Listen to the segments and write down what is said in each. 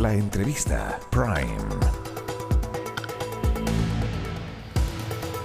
La entrevista Prime.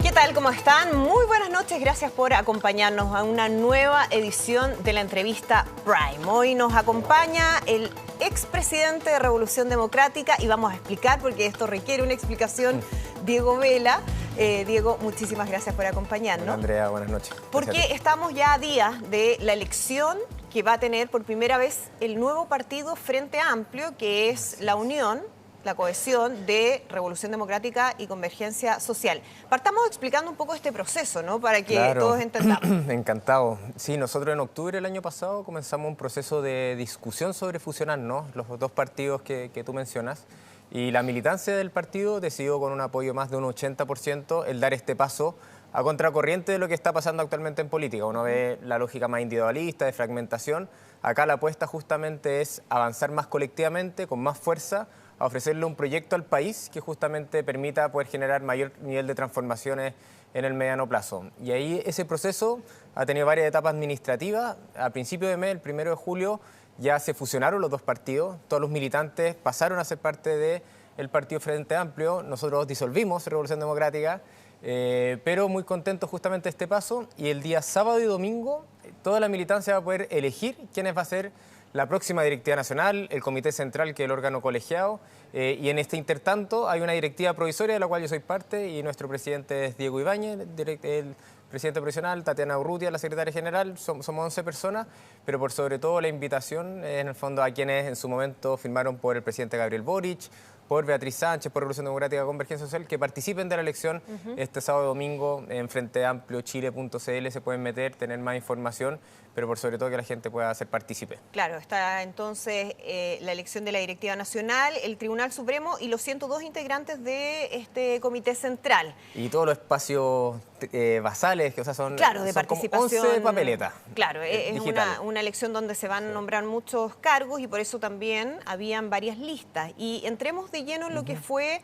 ¿Qué tal? ¿Cómo están? Muy buenas noches. Gracias por acompañarnos a una nueva edición de la entrevista Prime. Hoy nos acompaña el expresidente de Revolución Democrática y vamos a explicar, porque esto requiere una explicación, Diego Vela. Diego, muchísimas gracias por acompañarnos. Hola, Andrea, buenas noches. Porque estamos ya a días de la elección que va a tener por primera vez el nuevo partido Frente Amplio, que es la unión, la cohesión de Revolución Democrática y Convergencia Social. Partamos explicando un poco este proceso, ¿no? Para que todos entendamos. Encantado. Sí, nosotros en octubre del año pasado comenzamos un proceso de discusión sobre fusionarnos, los dos partidos que tú mencionas, y la militancia del partido decidió, con un apoyo más de un 80%, el dar este paso a contracorriente de lo que está pasando actualmente en política. Uno ve la lógica más individualista, de fragmentación. Acá la apuesta justamente es avanzar más colectivamente, con más fuerza, a ofrecerle un proyecto al país que justamente permita poder generar mayor nivel de transformaciones en el mediano plazo. Y ahí ese proceso ha tenido varias etapas administrativas. A principio de mes, el 1 de julio, ya se fusionaron los dos partidos. Todos los militantes pasaron a ser parte del partido Frente Amplio. Nosotros disolvimos Revolución Democrática, pero muy contentos justamente de este paso. Y el día sábado y domingo, toda la militancia va a poder elegir quiénes va a ser la próxima directiva nacional, el Comité Central, que es el órgano colegiado, y en este intertanto hay una directiva provisoria de la cual yo soy parte, y nuestro presidente es Diego Ibáñez, el presidente provisional, Tatiana Urrutia, la secretaria general. Somos 11 personas, pero por sobre todo la invitación, en el fondo, a quienes en su momento firmaron por el presidente Gabriel Boric, por Beatriz Sánchez, por Revolución Democrática y Convergencia Social, que participen de la elección este sábado y domingo en frenteampliochile.cl. Se pueden meter, tener más información, pero por sobre todo que la gente pueda ser partícipe. Claro, está entonces la elección de la directiva nacional, el Tribunal Supremo y los 102 integrantes de este Comité Central. Y todos los espacios basales, que son, claro, de son participación, como 11 papeletas. Claro, es una elección donde se van a nombrar muchos cargos y por eso también habían varias listas. Y entremos de lleno en lo que fue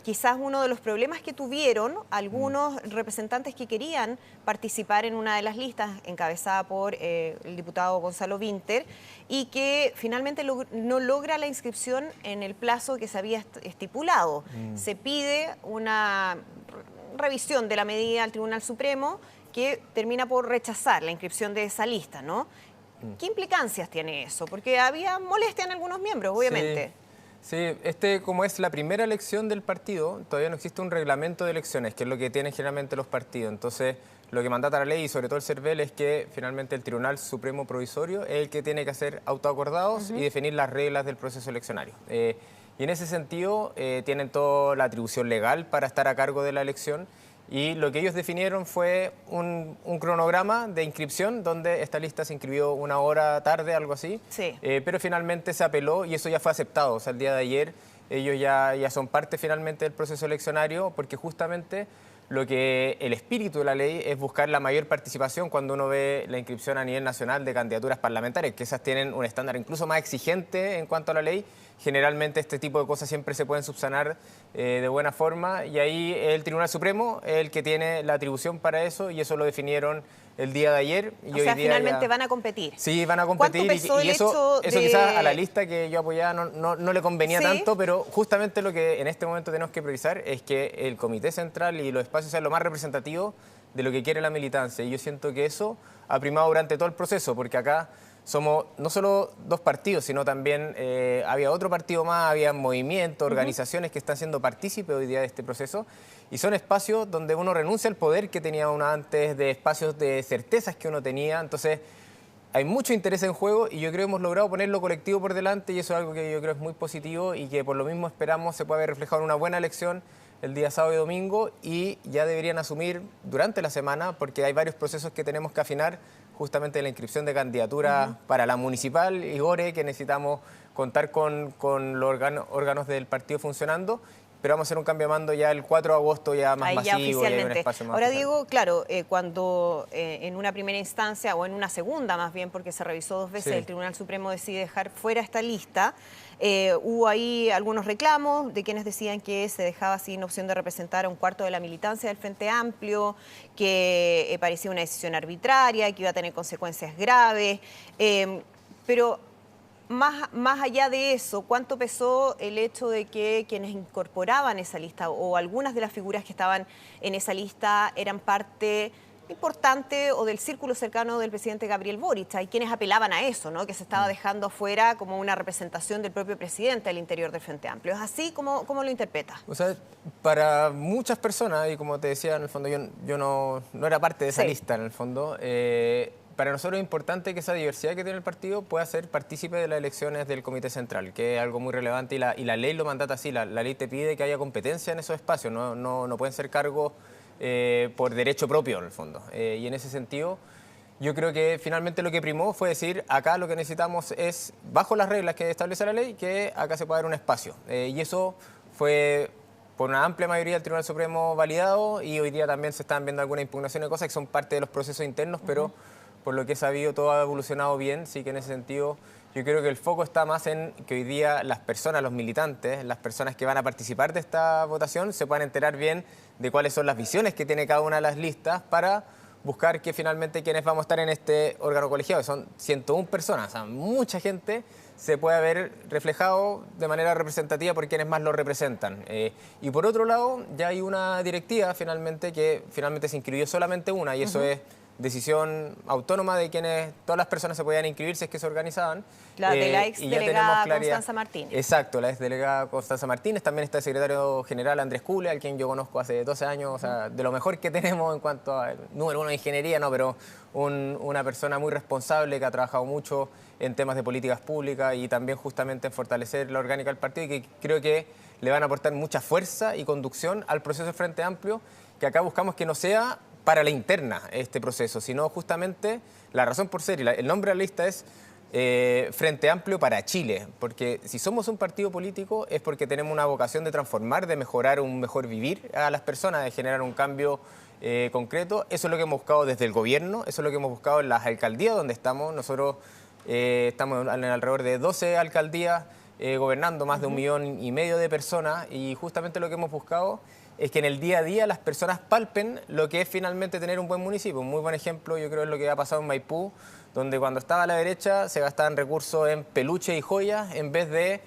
quizás uno de los problemas que tuvieron algunos representantes que querían participar en una de las listas encabezada por el diputado Gonzalo Vinter, y que finalmente no logra la inscripción en el plazo que se había estipulado. Se pide una revisión de la medida al Tribunal Supremo, que termina por rechazar la inscripción de esa lista, ¿no? ¿Qué implicancias tiene eso? Porque había molestia en algunos miembros, obviamente. Sí, como es la primera elección del partido, todavía no existe un reglamento de elecciones, que es lo que tienen generalmente los partidos. Entonces, lo que mandata la ley y sobre todo el CERVEL es que finalmente el Tribunal Supremo Provisorio es el que tiene que hacer autoacordados y definir las reglas del proceso eleccionario. Y en ese sentido tienen toda la atribución legal para estar a cargo de la elección. Y lo que ellos definieron fue un cronograma de inscripción donde esta lista se inscribió una hora tarde, algo así. Sí. Pero finalmente se apeló y eso ya fue aceptado. O sea, el día de ayer ellos ya son parte finalmente del proceso eleccionario, porque justamente lo que el espíritu de la ley es buscar la mayor participación cuando uno ve la inscripción a nivel nacional de candidaturas parlamentarias, que esas tienen un estándar incluso más exigente en cuanto a la ley. Generalmente este tipo de cosas siempre se pueden subsanar de buena forma, y ahí el Tribunal Supremo es el que tiene la atribución para eso, y eso lo definieron el día de ayer. Y o hoy sea, día finalmente van a competir. Sí, van a competir. ¿Cuánto pesó y eso quizás a la lista que yo apoyaba no le convenía tanto, pero justamente lo que en este momento tenemos que priorizar es que el Comité Central y los espacios sean lo más representativos de lo que quiere la militancia. Y yo siento que eso ha primado durante todo el proceso, porque acá somos no solo dos partidos, sino también había otro partido más, había movimientos, organizaciones que están siendo partícipes hoy día de este proceso, y son espacios donde uno renuncia al poder que tenía uno antes, de espacios de certezas que uno tenía. Entonces hay mucho interés en juego y yo creo que hemos logrado poner lo colectivo por delante, y eso es algo que yo creo es muy positivo y que por lo mismo esperamos se pueda ver reflejado en una buena elección el día sábado y domingo, y ya deberían asumir durante la semana, porque hay varios procesos que tenemos que afinar, justamente la inscripción de candidaturas para la municipal y GORE, que necesitamos contar con los órganos del partido funcionando, pero vamos a hacer un cambio de mando ya el 4 de agosto, ya más masivo. Ya y hay un espacio más Ahora, oficial. Diego, claro, cuando en una primera instancia, o en una segunda más bien, porque se revisó dos veces, el Tribunal Supremo decide dejar fuera esta lista, hubo ahí algunos reclamos de quienes decían que se dejaba sin opción de representar a un cuarto de la militancia del Frente Amplio, que parecía una decisión arbitraria, que iba a tener consecuencias graves, pero más allá de eso, ¿cuánto pesó el hecho de que quienes incorporaban esa lista o algunas de las figuras que estaban en esa lista eran parte importante o del círculo cercano del presidente Gabriel Boric? Hay quienes apelaban a eso, ¿no? Que se estaba dejando afuera como una representación del propio presidente al interior del Frente Amplio. ¿Es así? ¿Cómo lo interpreta? O sea, para muchas personas, y como te decía, en el fondo yo no era parte de esa lista, en el fondo, para nosotros es importante que esa diversidad que tiene el partido pueda ser partícipe de las elecciones del Comité Central, que es algo muy relevante y la ley lo mandata así, la ley te pide que haya competencia en esos espacios, no pueden ser cargos por derecho propio, en el fondo. Y en ese sentido, yo creo que finalmente lo que primó fue decir, acá lo que necesitamos es, bajo las reglas que establece la ley, que acá se pueda dar un espacio. Y eso fue por una amplia mayoría del Tribunal Supremo validado, y hoy día también se están viendo algunas impugnaciones de cosas que son parte de los procesos internos, pero por lo que he sabido todo ha evolucionado bien, sí que en ese sentido yo creo que el foco está más en que hoy día las personas, los militantes, las personas que van a participar de esta votación se puedan enterar bien de cuáles son las visiones que tiene cada una de las listas para buscar que finalmente quienes vamos a estar en este órgano colegiado, que son 101 personas, o sea, mucha gente, se puede ver reflejado de manera representativa por quienes más lo representan. Y por otro lado, ya hay una directiva finalmente que finalmente se inscribió solamente una, y eso es decisión autónoma de quienes, todas las personas se podían inscribir si es que se organizaban. La de la ex delegada Constanza Martínez. Exacto, la ex delegada Constanza Martínez. También está el secretario general Andrés Cule, al quien yo conozco hace 12 años, o sea, de lo mejor que tenemos en cuanto a número uno de ingeniería, no, pero una persona muy responsable que ha trabajado mucho en temas de políticas públicas y también justamente en fortalecer la orgánica del partido, y que creo que le van a aportar mucha fuerza y conducción al proceso de Frente Amplio, que acá buscamos que no sea para la interna este proceso, sino justamente la razón por ser, y el nombre de la lista es Frente Amplio para Chile, porque si somos un partido político es porque tenemos una vocación de transformar, de mejorar un mejor vivir a las personas, de generar un cambio concreto. Eso es lo que hemos buscado desde el gobierno, eso es lo que hemos buscado en las alcaldías donde estamos. Nosotros estamos en alrededor de 12 alcaldías gobernando más de 1,5 millones de personas, y justamente lo que hemos buscado es que en el día a día las personas palpen lo que es finalmente tener un buen municipio. Un muy buen ejemplo yo creo es lo que ha pasado en Maipú, donde cuando estaba a la derecha se gastaban recursos en peluches y joyas en vez de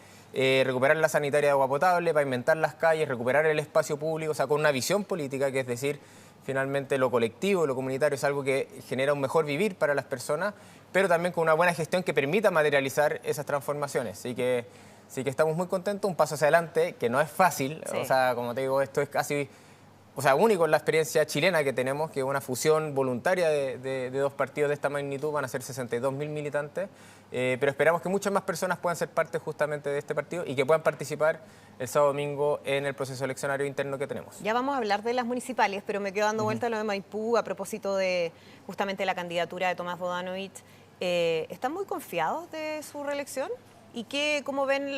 recuperar la sanitaria de agua potable, pavimentar las calles, recuperar el espacio público, o sea, con una visión política, que es decir, finalmente lo colectivo, lo comunitario es algo que genera un mejor vivir para las personas, pero también con una buena gestión que permita materializar esas transformaciones. Así que estamos muy contentos, un paso hacia adelante, que no es fácil, o sea, como te digo, esto es casi, o sea, único en la experiencia chilena que tenemos, que es una fusión voluntaria de dos partidos de esta magnitud, van a ser 62.000 militantes, pero esperamos que muchas más personas puedan ser parte justamente de este partido y que puedan participar el sábado domingo en el proceso eleccionario interno que tenemos. Ya vamos a hablar de las municipales, pero me quedo dando vuelta a lo de Maipú a propósito de justamente la candidatura de Tomás Bodanovich. ¿Están muy confiados de su reelección? ¿Y cómo ven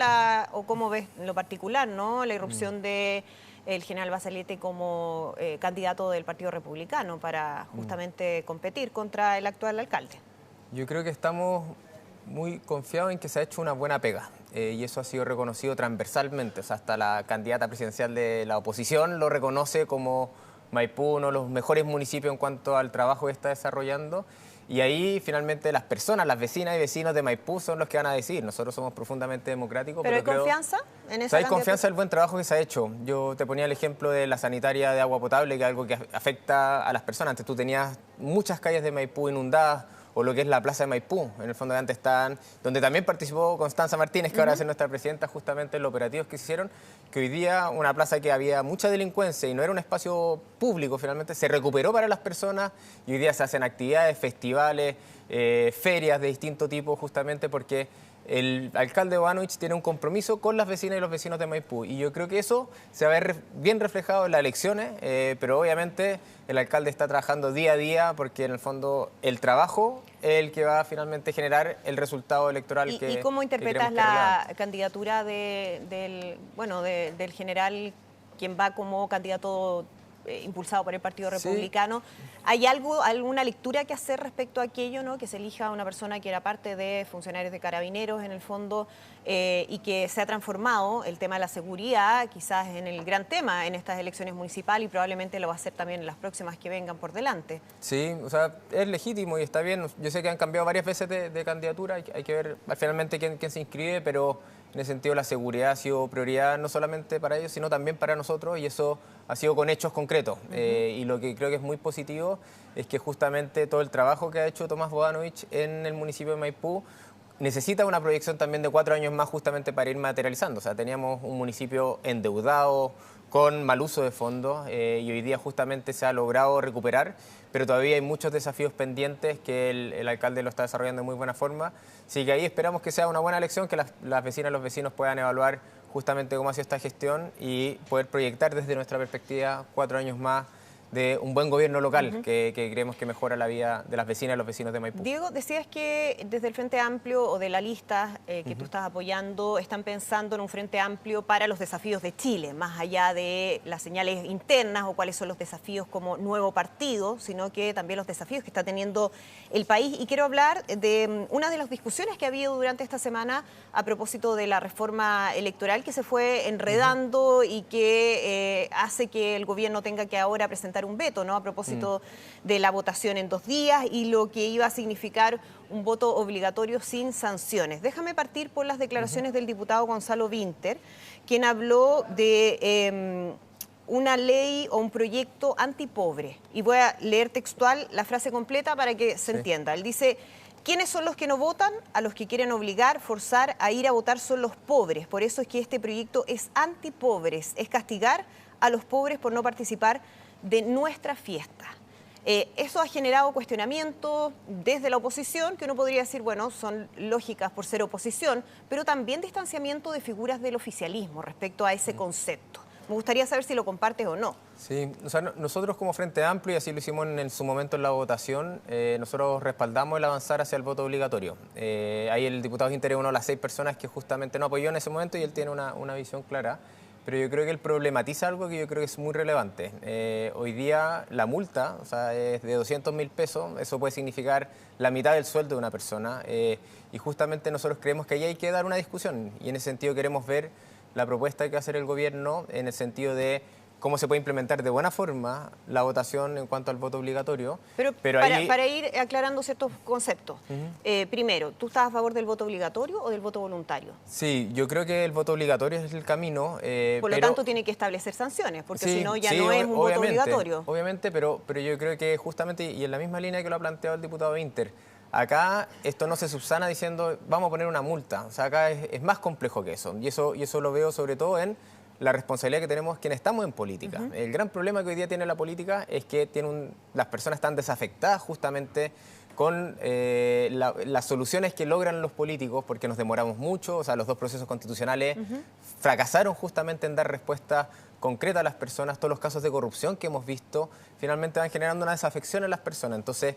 cómo ves en lo particular, ¿no?, la irrupción de el general Basalyete como candidato del Partido Republicano para justamente competir contra el actual alcalde? Yo creo que estamos muy confiados en que se ha hecho una buena pega, y eso ha sido reconocido transversalmente. O sea, hasta la candidata presidencial de la oposición lo reconoce como Maipú uno de los mejores municipios en cuanto al trabajo que está desarrollando. Y ahí finalmente las personas, las vecinas y vecinos de Maipú son los que van a decidir. Nosotros somos profundamente democráticos. ¿Pero hay confianza en esa? Hay confianza en el buen trabajo que se ha hecho. Yo te ponía el ejemplo de la sanitaria de agua potable, que es algo que afecta a las personas. Antes tú tenías muchas calles de Maipú inundadas, o lo que es la Plaza de Maipú, en el fondo de antes están, donde también participó Constanza Martínez, que ahora es nuestra presidenta, justamente en los operativos que se hicieron, que hoy día una plaza que había mucha delincuencia y no era un espacio público, finalmente se recuperó para las personas, y hoy día se hacen actividades, festivales, ferias de distinto tipo, justamente porque el alcalde Bodanovich tiene un compromiso con las vecinas y los vecinos de Maipú, y yo creo que eso se va a ver bien reflejado en las elecciones, pero obviamente el alcalde está trabajando día a día, porque en el fondo el trabajo es el que va a finalmente generar el resultado electoral ¿Y cómo interpretas la candidatura del general, quien va como candidato impulsado por el Partido Republicano. ¿Hay alguna lectura que hacer respecto a aquello, ¿no? Que se elija a una persona que era parte de funcionarios de Carabineros, en el fondo, y que se ha transformado el tema de la seguridad, quizás en el gran tema en estas elecciones municipales, y probablemente lo va a hacer también en las próximas que vengan por delante? Sí, o sea, es legítimo y está bien. Yo sé que han cambiado varias veces de candidatura, hay que ver finalmente quién se inscribe, pero en ese sentido la seguridad ha sido prioridad no solamente para ellos, sino también para nosotros, y eso ha sido con hechos concretos. Y lo que creo que es muy positivo es que justamente todo el trabajo que ha hecho Tomás Bodanovich en el municipio de Maipú necesita una proyección también de 4 años más justamente para ir materializando. O sea, teníamos un municipio endeudado, con mal uso de fondos, y hoy día justamente se ha logrado recuperar, pero todavía hay muchos desafíos pendientes que el alcalde lo está desarrollando de muy buena forma. Así que ahí esperamos que sea una buena elección, que las vecinas y los vecinos puedan evaluar justamente cómo ha sido esta gestión y poder proyectar desde nuestra perspectiva 4 años más de un buen gobierno local que creemos que mejora la vida de las vecinas y los vecinos de Maipú. Diego, decías que desde el Frente Amplio o de la lista que tú estás apoyando, están pensando en un Frente Amplio para los desafíos de Chile, más allá de las señales internas o cuáles son los desafíos como nuevo partido, sino que también los desafíos que está teniendo el país. Y quiero hablar de una de las discusiones que ha habido durante esta semana a propósito de la reforma electoral que se fue enredando y que hace que el gobierno tenga que ahora presentar un veto, ¿no? A propósito de la votación en 2 días y lo que iba a significar un voto obligatorio sin sanciones. Déjame partir por las declaraciones del diputado Gonzalo Vinter, quien habló de una ley o un proyecto antipobre. Y voy a leer textual la frase completa para que se entienda. Él dice: ¿quiénes son los que no votan? A los que quieren obligar, forzar a ir a votar son los pobres. Por eso es que este proyecto es antipobres, es castigar a los pobres por no participar de nuestra fiesta. Eso ha generado cuestionamientos desde la oposición, que uno podría decir, bueno, son lógicas por ser oposición, pero también distanciamiento de figuras del oficialismo respecto a ese concepto. Me gustaría saber si lo compartes o no. Sí, o sea, nosotros como Frente Amplio, y así lo hicimos en su momento en la votación, nosotros respaldamos el avanzar hacia el voto obligatorio. Ahí el diputado Vinter es una de las 6 personas que justamente no apoyó en ese momento y él tiene una visión clara. Pero yo creo que él problematiza algo que yo creo que es muy relevante. Hoy día la multa, o sea, es de 200.000 pesos, eso puede significar la mitad del sueldo de una persona, y justamente nosotros creemos que ahí hay que dar una discusión, y en ese sentido queremos ver la propuesta que va a hacer el gobierno en el sentido de cómo se puede implementar de buena forma la votación en cuanto al voto obligatorio. Pero para ir aclarando ciertos conceptos, primero, ¿tú estás a favor del voto obligatorio o del voto voluntario? Sí, yo creo que el voto obligatorio es el camino. Por lo tanto, tiene que establecer sanciones, porque si no ya no es un voto obligatorio. Obviamente, pero yo creo que justamente, y en la misma línea que lo ha planteado el diputado Vinter, acá esto no se subsana diciendo vamos a poner una multa. O sea, acá es más complejo que eso. Y eso lo veo sobre todo en la responsabilidad que tenemos quienes estamos en política. El gran problema que hoy día tiene la política es que las personas están desafectadas justamente con las soluciones que logran los políticos, porque nos demoramos mucho. O sea, los 2 procesos constitucionales fracasaron justamente en dar respuesta concreta a las personas. Todos los casos de corrupción que hemos visto finalmente van generando una desafección en las personas. Entonces,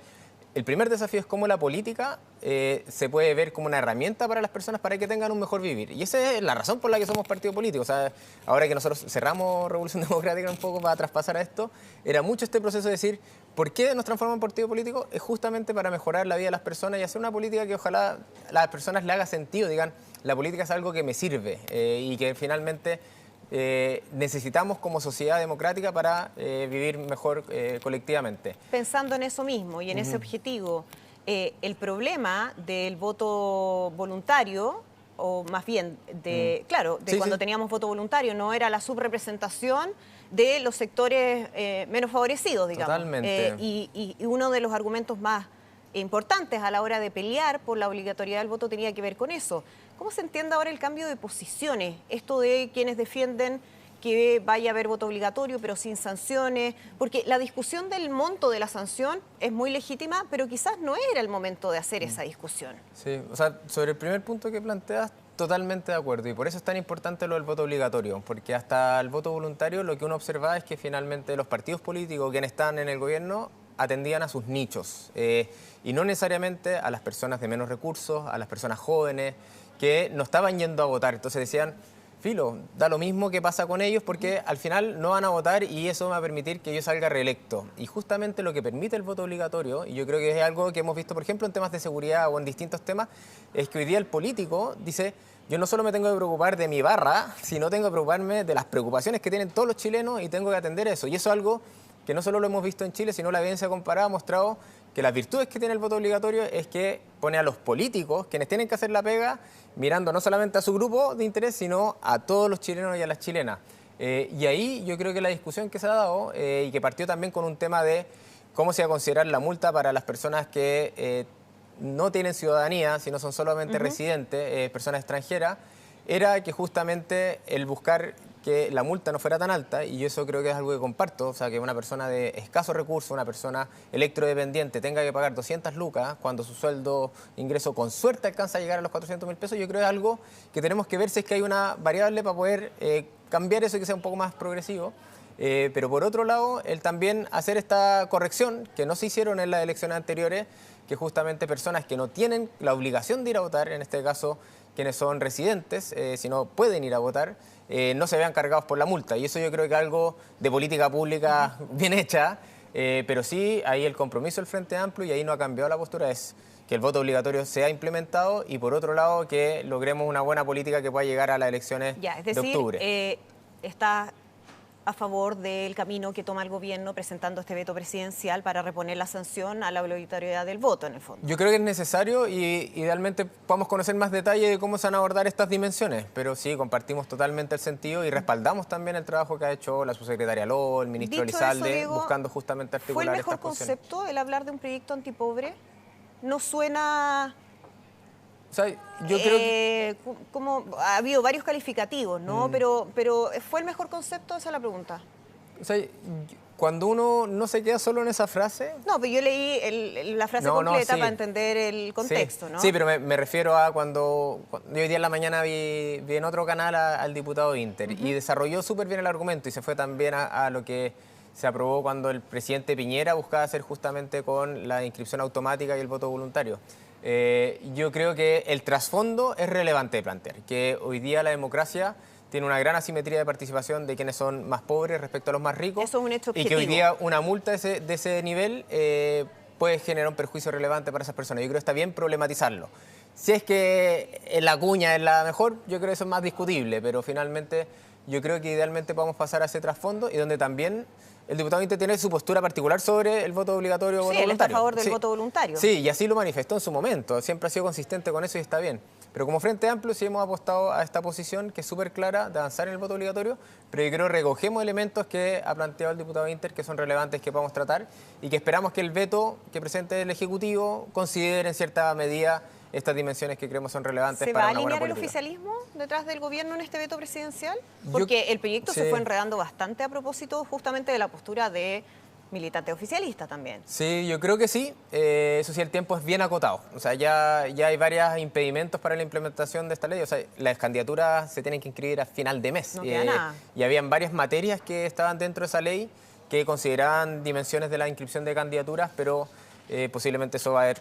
el primer desafío es cómo la política se puede ver como una herramienta para las personas para que tengan un mejor vivir. Y esa es la razón por la que somos partido político. O sea, ahora que nosotros cerramos Revolución Democrática un poco para traspasar a esto, era mucho este proceso de decir, ¿por qué nos transformamos en partido político? Es justamente para mejorar la vida de las personas y hacer una política que ojalá a las personas le haga sentido. Digan, la política es algo que me sirve, y que finalmente necesitamos como sociedad democrática para vivir mejor colectivamente. Pensando en eso mismo y en ese objetivo, el problema del voto voluntario, o más bien, cuando teníamos voto voluntario, no era la subrepresentación de los sectores menos favorecidos, digamos. Totalmente. Y uno de los argumentos más importantes a la hora de pelear por la obligatoriedad del voto tenía que ver con eso. ¿Cómo se entiende ahora el cambio de posiciones? Esto de quienes defienden que vaya a haber voto obligatorio pero sin sanciones, porque la discusión del monto de la sanción es muy legítima, pero quizás no era el momento de hacer esa discusión. Sí, o sea, sobre el primer punto que planteas, totalmente de acuerdo, y por eso es tan importante lo del voto obligatorio, porque hasta el voto voluntario lo que uno observa es que finalmente los partidos políticos quienes están en el gobierno atendían a sus nichos, y no necesariamente a las personas de menos recursos, a las personas jóvenes que no estaban yendo a votar. Entonces decían, filo, da lo mismo que pasa con ellos porque al final no van a votar y eso va a permitir que yo salga reelecto. Y justamente lo que permite el voto obligatorio, y yo creo que es algo que hemos visto, por ejemplo, en temas de seguridad o en distintos temas, es que hoy día el político dice, yo no solo me tengo que preocupar de mi barra, sino tengo que preocuparme de las preocupaciones que tienen todos los chilenos y tengo que atender eso. Y eso es algo que no solo lo hemos visto en Chile, sino la evidencia comparada ha mostrado que las virtudes que tiene el voto obligatorio es que pone a los políticos, quienes tienen que hacer la pega, mirando no solamente a su grupo de interés, sino a todos los chilenos y a las chilenas. Y ahí yo creo que la discusión que se ha dado y que partió también con un tema de cómo se va a considerar la multa para las personas que no tienen ciudadanía, sino son solamente residentes, personas extranjeras, era que justamente el buscar que la multa no fuera tan alta, y eso creo que es algo que comparto, o sea, que una persona de escasos recursos, una persona electrodependiente tenga que pagar 200 lucas cuando su sueldo, ingreso con suerte alcanza a llegar a los 400.000 pesos, yo creo que es algo que tenemos que ver si es que hay una variable para poder cambiar eso y que sea un poco más progresivo. Pero por otro lado, el también hacer esta corrección que no se hicieron en las elecciones anteriores, que justamente personas que no tienen la obligación de ir a votar, en este caso quienes son residentes, si no pueden ir a votar, no se vean cargados por la multa. Y eso yo creo que es algo de política pública bien hecha, pero sí, ahí el compromiso del Frente Amplio, y ahí no ha cambiado la postura, es que el voto obligatorio sea implementado y por otro lado que logremos una buena política que pueda llegar a las elecciones de octubre. Está a favor del camino que toma el gobierno presentando este veto presidencial para reponer la sanción a la obligatoriedad del voto, en el fondo. Yo creo que es necesario y idealmente podemos conocer más detalle de cómo se van a abordar estas dimensiones, pero sí, compartimos totalmente el sentido y respaldamos también el trabajo que ha hecho la subsecretaria Ló, el ministro Elizalde, Diego, buscando justamente articular estas posiciones. ¿Fue el mejor concepto el hablar de un proyecto antipobre? ¿No suena...? O sea, yo creo que... como ha habido varios calificativos, ¿no? Pero ¿fue el mejor concepto? Esa es la pregunta. O sea, cuando uno no se queda solo en esa frase... No, pero yo leí la frase completa para entender el contexto, sí, ¿no? Sí, pero me refiero a cuando yo hoy día en la mañana vi en otro canal al diputado Inter y desarrolló súper bien el argumento y se fue también a lo que se aprobó cuando el presidente Piñera buscaba hacer justamente con la inscripción automática y el voto voluntario. Yo creo que el trasfondo es relevante de plantear, que hoy día la democracia tiene una gran asimetría de participación de quienes son más pobres respecto a los más ricos. Eso es un hecho objetivo. Y que hoy día una multa de ese nivel puede generar un perjuicio relevante para esas personas. Yo creo que está bien problematizarlo. Si es que la cuña es la mejor, yo creo que eso es más discutible, pero finalmente yo creo que idealmente podemos pasar a ese trasfondo y donde también el diputado Inter tiene su postura particular sobre el voto obligatorio o voto voluntario. Sí, él está a favor del voto voluntario. Sí, y así lo manifestó en su momento. Siempre ha sido consistente con eso y está bien. Pero como Frente Amplio sí hemos apostado a esta posición que es súper clara de avanzar en el voto obligatorio, pero yo creo que recogemos elementos que ha planteado el diputado Inter que son relevantes, que podemos tratar y que esperamos que el veto que presente el Ejecutivo considere en cierta medida estas dimensiones que creemos son relevantes para una buena política. ¿Se va a alinear el oficialismo detrás del gobierno en este veto presidencial? Porque el proyecto se fue enredando bastante a propósito justamente de la postura de militante oficialista también. Sí, yo creo que sí. Eso sí, el tiempo es bien acotado. O sea, ya hay varios impedimentos para la implementación de esta ley. O sea, las candidaturas se tienen que inscribir a final de mes. No queda nada. Y habían varias materias que estaban dentro de esa ley que consideraban dimensiones de la inscripción de candidaturas, pero posiblemente eso va a haber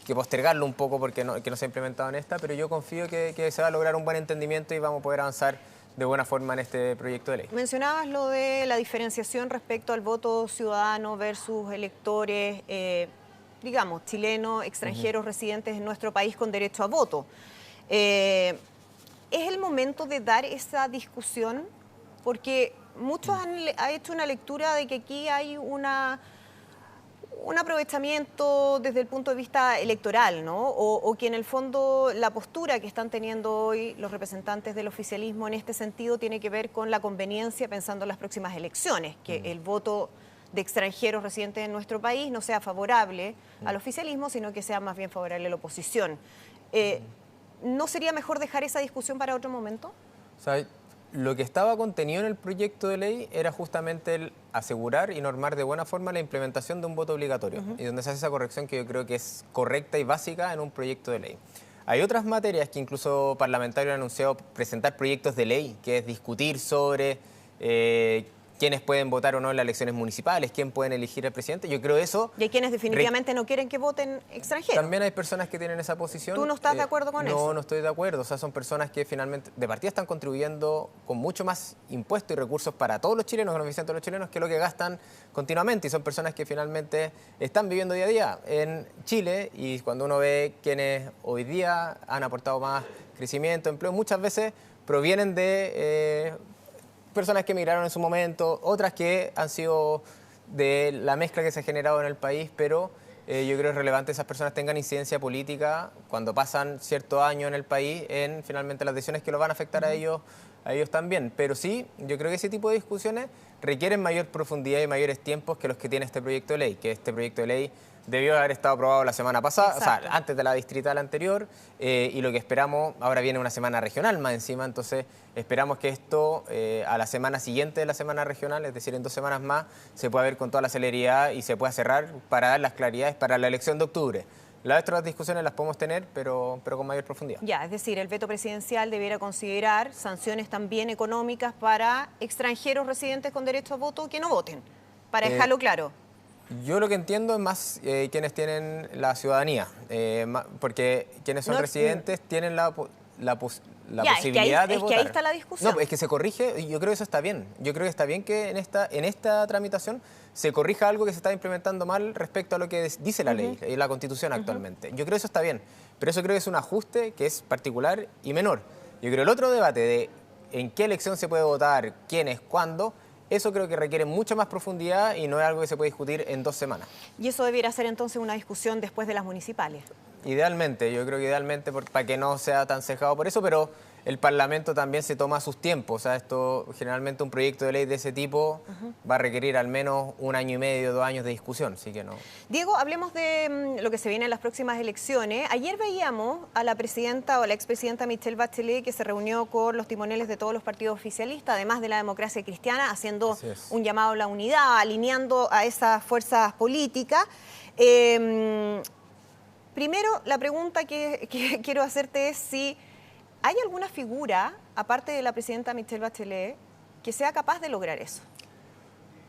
que postergarlo un poco porque no se ha implementado en esta, pero yo confío que se va a lograr un buen entendimiento y vamos a poder avanzar de buena forma en este proyecto de ley. Mencionabas lo de la diferenciación respecto al voto ciudadano versus electores, digamos, chilenos, extranjeros, residentes en nuestro país con derecho a voto. ¿Es el momento de dar esa discusión? Porque muchos han hecho una lectura de que aquí hay un aprovechamiento desde el punto de vista electoral, ¿no? O que en el fondo la postura que están teniendo hoy los representantes del oficialismo en este sentido tiene que ver con la conveniencia pensando en las próximas elecciones, que el voto de extranjeros residentes en nuestro país no sea favorable al oficialismo, sino que sea más bien favorable a la oposición. ¿No sería mejor dejar esa discusión para otro momento? O sea, lo que estaba contenido en el proyecto de ley era justamente el asegurar y normar de buena forma la implementación de un voto obligatorio y donde se hace esa corrección que yo creo que es correcta y básica en un proyecto de ley. Hay otras materias que incluso parlamentarios han anunciado presentar proyectos de ley, que es discutir sobre quién quiénes pueden votar o no en las elecciones municipales, quién pueden elegir al presidente. Yo creo eso... Y hay quienes definitivamente no quieren que voten extranjeros. También hay personas que tienen esa posición. ¿Tú no estás de acuerdo con eso? No, no estoy de acuerdo. O sea, son personas que finalmente de partida están contribuyendo con mucho más impuestos y recursos para todos los chilenos, benefician a todos los chilenos, que lo que gastan continuamente. Y son personas que finalmente están viviendo día a día en Chile, y cuando uno ve quienes hoy día han aportado más crecimiento, empleo, muchas veces provienen de personas que emigraron en su momento, otras que han sido de la mezcla que se ha generado en el país, pero yo creo que es relevante que esas personas tengan incidencia política cuando pasan cierto año en el país en finalmente las decisiones que los van a afectar a ellos también. Pero sí, yo creo que ese tipo de discusiones requieren mayor profundidad y mayores tiempos que los que tiene este proyecto de ley, que este proyecto de ley debió haber estado aprobado la semana pasada, Exacto. o sea, antes de la distrital anterior, y lo que esperamos, ahora viene una semana regional más encima, entonces esperamos que esto a la semana siguiente de la semana regional, es decir, en 2 semanas más, se pueda ver con toda la celeridad y se pueda cerrar para dar las claridades para la elección de octubre. Las otras discusiones las podemos tener, pero con mayor profundidad. Ya, es decir, el veto presidencial debiera considerar sanciones también económicas para extranjeros residentes con derecho a voto que no voten, para dejarlo claro. Yo lo que entiendo es más quienes tienen la ciudadanía, porque quienes son residentes tienen la posibilidad de votar. Es que ahí está la discusión. No, es que se corrige, y yo creo que eso está bien. Yo creo que está bien que en esta tramitación se corrija algo que se está implementando mal respecto a lo que dice la ley y la Constitución actualmente. Yo creo que eso está bien, pero eso creo que es un ajuste que es particular y menor. Yo creo que el otro debate de en qué elección se puede votar, quiénes, cuándo, eso creo que requiere mucha más profundidad y no es algo que se puede discutir en 2 semanas. Y eso debiera ser entonces una discusión después de las municipales. Idealmente, yo creo que idealmente para que no sea tan cejado por eso, pero el Parlamento también se toma sus tiempos. O sea, esto generalmente un proyecto de ley de ese tipo va a requerir al menos 1 año y medio, 2 años de discusión, así que no. Diego, hablemos de lo que se viene en las próximas elecciones. Ayer veíamos a la presidenta o la expresidenta Michelle Bachelet, que se reunió con los timoneles de todos los partidos oficialistas, además de la Democracia Cristiana, haciendo un llamado a la unidad, alineando a esas fuerzas políticas. Primero, la pregunta que quiero hacerte es si ¿hay alguna figura, aparte de la presidenta Michelle Bachelet, que sea capaz de lograr eso?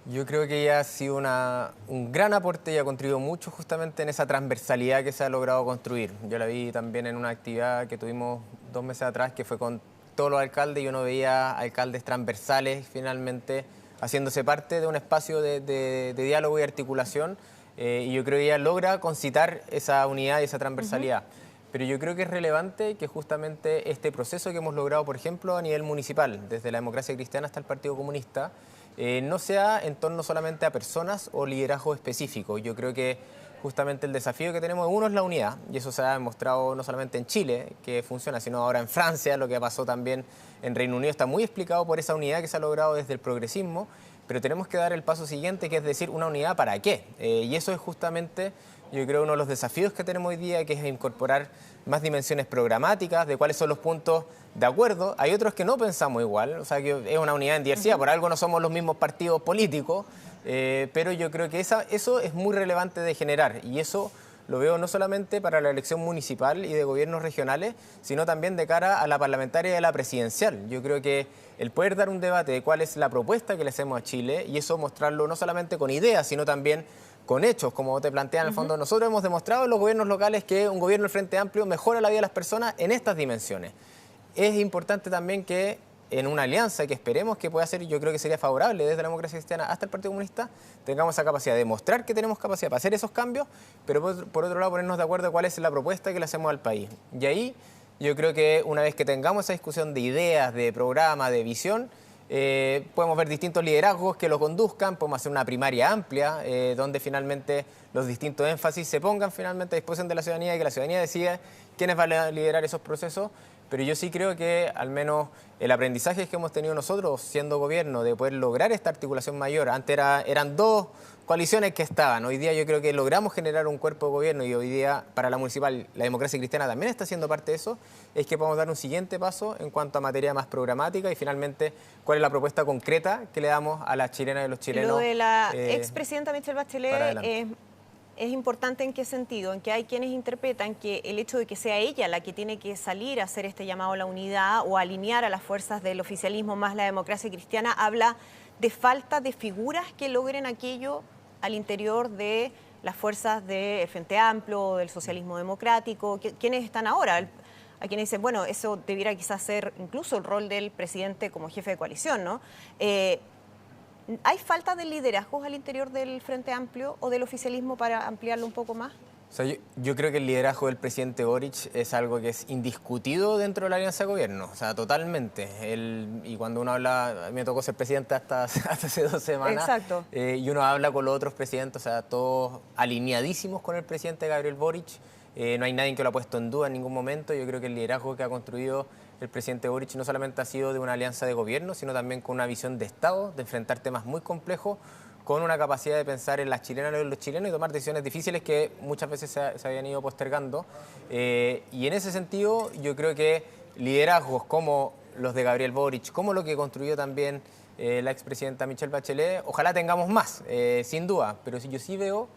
Yo creo que ella ha sido un gran aporte y ha contribuido mucho justamente en esa transversalidad que se ha logrado construir. Yo la vi también en una actividad que tuvimos 2 meses atrás, que fue con todos los alcaldes, y uno veía alcaldes transversales finalmente haciéndose parte de un espacio de diálogo y articulación, y yo creo que ella logra concitar esa unidad y esa transversalidad. Pero yo creo que es relevante que justamente este proceso que hemos logrado, por ejemplo, a nivel municipal, desde la Democracia Cristiana hasta el Partido Comunista, no sea en torno solamente a personas o liderazgo específico. Yo creo que justamente el desafío que tenemos, uno, es la unidad, y eso se ha demostrado no solamente en Chile, que funciona, sino ahora en Francia, lo que pasó también en Reino Unido está muy explicado por esa unidad que se ha logrado desde el progresismo, pero tenemos que dar el paso siguiente, que es decir, ¿una unidad para qué? Y eso es justamente, yo creo, uno de los desafíos que tenemos hoy día, que es incorporar más dimensiones programáticas, de cuáles son los puntos de acuerdo. Hay otros que no pensamos igual, o sea, que es una unidad en diversidad, por algo no somos los mismos partidos políticos, pero yo creo que eso es muy relevante de generar, y eso lo veo no solamente para la elección municipal y de gobiernos regionales, sino también de cara a la parlamentaria y a la presidencial. Yo creo que el poder dar un debate de cuál es la propuesta que le hacemos a Chile, y eso mostrarlo no solamente con ideas, sino también con hechos, como te plantean en el fondo. Nosotros hemos demostrado en los gobiernos locales que un gobierno del Frente Amplio mejora la vida de las personas en estas dimensiones. Es importante también que en una alianza que esperemos que pueda ser, yo creo que sería favorable desde la Democracia Cristiana hasta el Partido Comunista, tengamos esa capacidad de demostrar que tenemos capacidad para hacer esos cambios, pero por otro lado ponernos de acuerdo cuál es la propuesta que le hacemos al país. Y ahí yo creo que una vez que tengamos esa discusión de ideas, de programa, de visión, podemos ver distintos liderazgos que lo conduzcan, podemos hacer una primaria amplia, donde finalmente los distintos énfasis se pongan finalmente a disposición de la ciudadanía y que la ciudadanía decida quiénes van a liderar esos procesos. Pero yo sí creo que al menos el aprendizaje que hemos tenido nosotros siendo gobierno de poder lograr esta articulación mayor, antes eran 2 coaliciones que estaban, hoy día yo creo que logramos generar un cuerpo de gobierno, y hoy día para la municipal la Democracia Cristiana también está siendo parte de eso, es que podemos dar un siguiente paso en cuanto a materia más programática y finalmente cuál es la propuesta concreta que le damos a las chilenas y los chilenos. Lo de la expresidenta Michelle Bachelet es importante en qué sentido, en que hay quienes interpretan que el hecho de que sea ella la que tiene que salir a hacer este llamado a la unidad o alinear a las fuerzas del oficialismo más la democracia cristiana, habla de falta de figuras que logren aquello al interior de las fuerzas del Frente Amplio, del socialismo democrático, quienes están ahora. A quienes dicen, bueno, eso debiera quizás ser incluso el rol del presidente como jefe de coalición, ¿no? ¿Hay falta de liderazgos al interior del Frente Amplio o del oficialismo para ampliarlo un poco más? O sea, yo creo que el liderazgo del presidente Boric es algo que es indiscutido dentro de la alianza de gobierno, o sea, totalmente. Y cuando uno habla, a mí me tocó ser presidente hasta hace 2 semanas. Exacto. Y uno habla con los otros presidentes, o sea, todos alineadísimos con el presidente Gabriel Boric. No hay nadie que lo ha puesto en duda en ningún momento. Yo creo que el liderazgo que ha construido el presidente Boric no solamente ha sido de una alianza de gobierno, sino también con una visión de Estado, de enfrentar temas muy complejos, con una capacidad de pensar en las chilenas y los chilenos y tomar decisiones difíciles que muchas veces se habían ido postergando. Y en ese sentido, yo creo que liderazgos como los de Gabriel Boric, como lo que construyó también la expresidenta Michelle Bachelet, ojalá tengamos más, sin duda, pero yo sí veo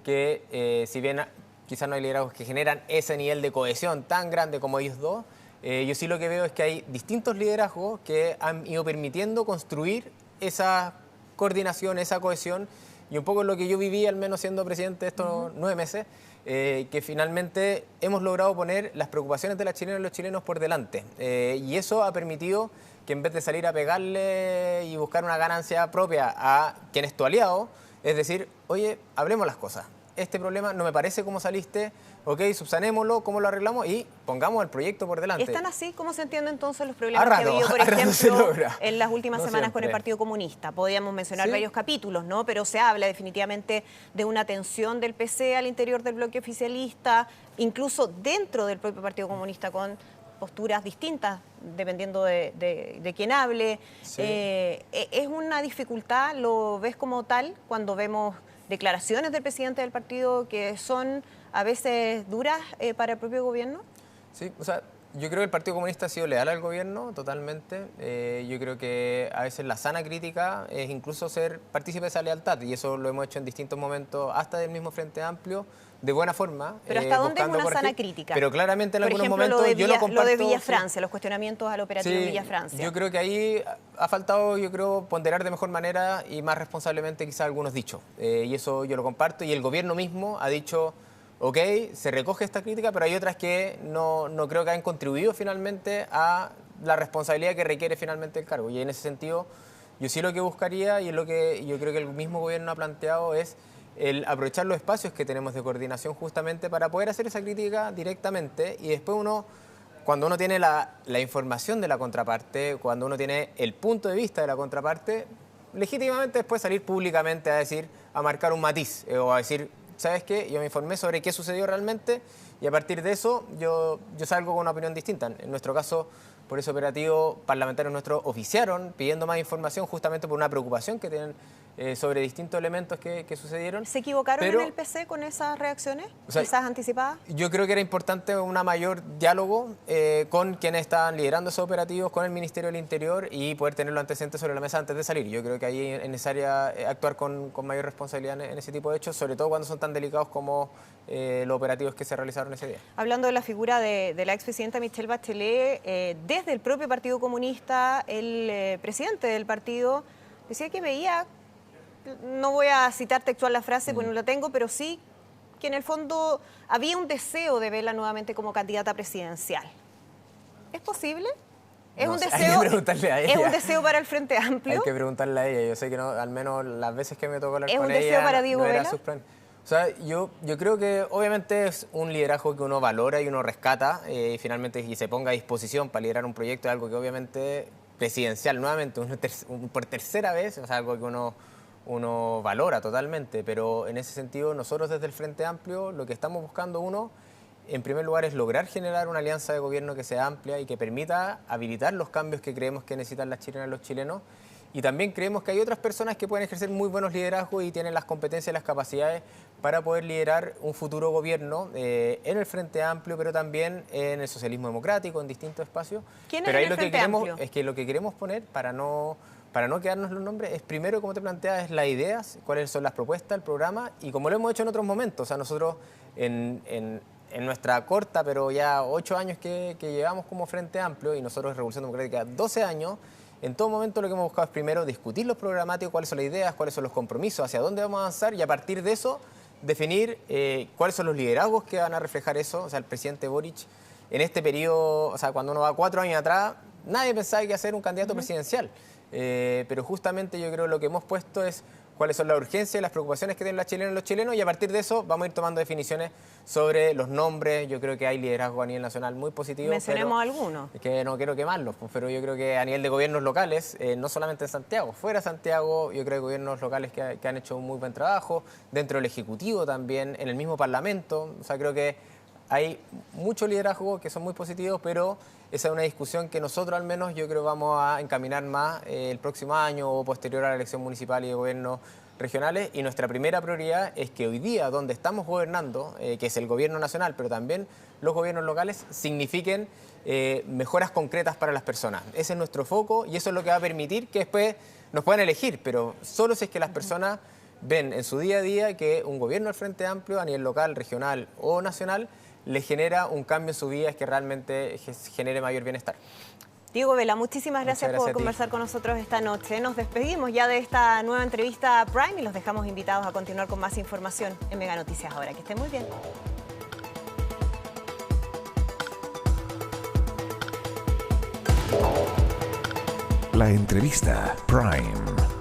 que si bien quizás no hay liderazgos que generan ese nivel de cohesión tan grande como ellos dos, yo sí lo que veo es que hay distintos liderazgos que han ido permitiendo construir esa coordinación, esa cohesión, y un poco lo que yo viví, al menos siendo presidente estos 9 meses, que finalmente hemos logrado poner las preocupaciones de las chilenas y los chilenos por delante. Y eso ha permitido que en vez de salir a pegarle y buscar una ganancia propia a quien es tu aliado, es decir, oye, hablemos las cosas. Este problema no me parece como saliste, ok, subsanémoslo, cómo lo arreglamos y pongamos el proyecto por delante. ¿Están así? ¿Cómo se entienden entonces los problemas que ha habido, por ejemplo, en las últimas semanas con el Partido Comunista? Podríamos mencionar varios capítulos, ¿no? Pero se habla definitivamente de una tensión del PC al interior del bloque oficialista, incluso dentro del propio Partido Comunista, con posturas distintas, dependiendo de quién hable. Sí. ¿Es una dificultad, lo ves como tal, cuando vemos declaraciones del presidente del partido que son a veces duras para el propio gobierno? Sí, o sea, yo creo que el Partido Comunista ha sido leal al gobierno totalmente. Yo creo que a veces la sana crítica es incluso ser partícipe de esa lealtad, y eso lo hemos hecho en distintos momentos, hasta del mismo Frente Amplio, de buena forma. ¿Pero hasta dónde es una sana crítica? Pero claramente en algunos momentos yo lo comparto. Lo de Villa Francia, los cuestionamientos al operativo en Villa Francia. Yo creo que ahí ha faltado, ponderar de mejor manera y más responsablemente quizás algunos dichos. Y eso yo lo comparto, y el gobierno mismo ha dicho, ok, se recoge esta crítica, pero hay otras que no creo que hayan contribuido finalmente a la responsabilidad que requiere finalmente el cargo. Y en ese sentido, yo sí lo que buscaría, y es lo que yo creo que el mismo gobierno ha planteado, es el aprovechar los espacios que tenemos de coordinación justamente para poder hacer esa crítica directamente, y después cuando uno tiene la información de la contraparte, cuando uno tiene el punto de vista de la contraparte, legítimamente después salir públicamente a marcar un matiz o a decir, ¿sabes qué? Yo me informé sobre qué sucedió realmente y a partir de eso yo salgo con una opinión distinta. En nuestro caso, por ese operativo, parlamentarios nuestros oficiaron pidiendo más información justamente por una preocupación que tienen sobre distintos elementos que sucedieron. ¿Se equivocaron en el PC con esas reacciones, quizás anticipadas? Yo creo que era importante un mayor diálogo con quienes estaban liderando esos operativos, con el Ministerio del Interior, y poder tener los antecedentes sobre la mesa antes de salir. Yo creo que ahí es necesaria actuar con mayor responsabilidad en ese tipo de hechos, sobre todo cuando son tan delicados como los operativos que se realizaron ese día. Hablando de la figura de la expresidenta Michelle Bachelet, desde el propio Partido Comunista, el presidente del partido decía que veía, no voy a citar textual la frase porque no la tengo, pero sí que en el fondo había un deseo de verla nuevamente como candidata presidencial. ¿Es posible? ¿Es un deseo? Hay que preguntarle a ella. ¿Es un deseo para el Frente Amplio? Hay que preguntarle a ella. Yo sé que no, al menos las veces que me tocó hablar con ella. ¿Es un deseo para Diego Vela? O sea, yo creo que obviamente es un liderazgo que uno valora y uno rescata, y finalmente y se ponga a disposición para liderar un proyecto, es algo que obviamente presidencial nuevamente, por tercera vez, o sea, algo que uno valora totalmente, pero en ese sentido nosotros desde el Frente Amplio lo que estamos buscando, en primer lugar, es lograr generar una alianza de gobierno que sea amplia y que permita habilitar los cambios que creemos que necesitan las chilenas y los chilenos. Y también creemos que hay otras personas que pueden ejercer muy buenos liderazgos y tienen las competencias y las capacidades para poder liderar un futuro gobierno en el Frente Amplio, pero también en el socialismo democrático, en distintos espacios. ¿Quién pero es ahí el Frente Amplio? Es que lo que queremos poner para no para no quedarnos los nombres, es primero, como te planteas, es las ideas, cuáles son las propuestas, el programa, y como lo hemos hecho en otros momentos, o sea, nosotros en nuestra corta, pero ya 8 años que llevamos como Frente Amplio, y nosotros Revolución Democrática 12 años, en todo momento lo que hemos buscado es primero discutir los programáticos, cuáles son las ideas, cuáles son los compromisos, hacia dónde vamos a avanzar, y a partir de eso definir cuáles son los liderazgos que van a reflejar eso. O sea, el presidente Boric en este periodo, o sea, cuando uno va 4 años atrás, nadie pensaba que iba a ser un candidato presidencial. Pero justamente yo creo que lo que hemos puesto es cuáles son las urgencias y las preocupaciones que tienen las chilenas y los chilenos, y a partir de eso vamos a ir tomando definiciones sobre los nombres. Yo creo que hay liderazgo a nivel nacional muy positivo. Mencionemos algunos. Que no quiero quemarlos, pero yo creo que a nivel de gobiernos locales, no solamente en Santiago, fuera de Santiago, yo creo que hay gobiernos locales que han hecho un muy buen trabajo, dentro del Ejecutivo también, en el mismo Parlamento. O sea, creo que hay mucho liderazgo que son muy positivos, pero esa es una discusión que nosotros al menos yo creo vamos a encaminar más el próximo año o posterior a la elección municipal y de gobiernos regionales. Y nuestra primera prioridad es que hoy día, donde estamos gobernando, que es el gobierno nacional, pero también los gobiernos locales, signifiquen mejoras concretas para las personas. Ese es nuestro foco y eso es lo que va a permitir que después nos puedan elegir, pero solo si es que las personas ven en su día a día que un gobierno del Frente Amplio, a nivel local, regional o nacional, le genera un cambio en su vida, es que realmente genere mayor bienestar. Diego Vela, muchísimas gracias por conversar con nosotros esta noche. Nos despedimos ya de esta nueva entrevista Prime y los dejamos invitados a continuar con más información en Mega Noticias ahora. Que estén muy bien. La entrevista Prime.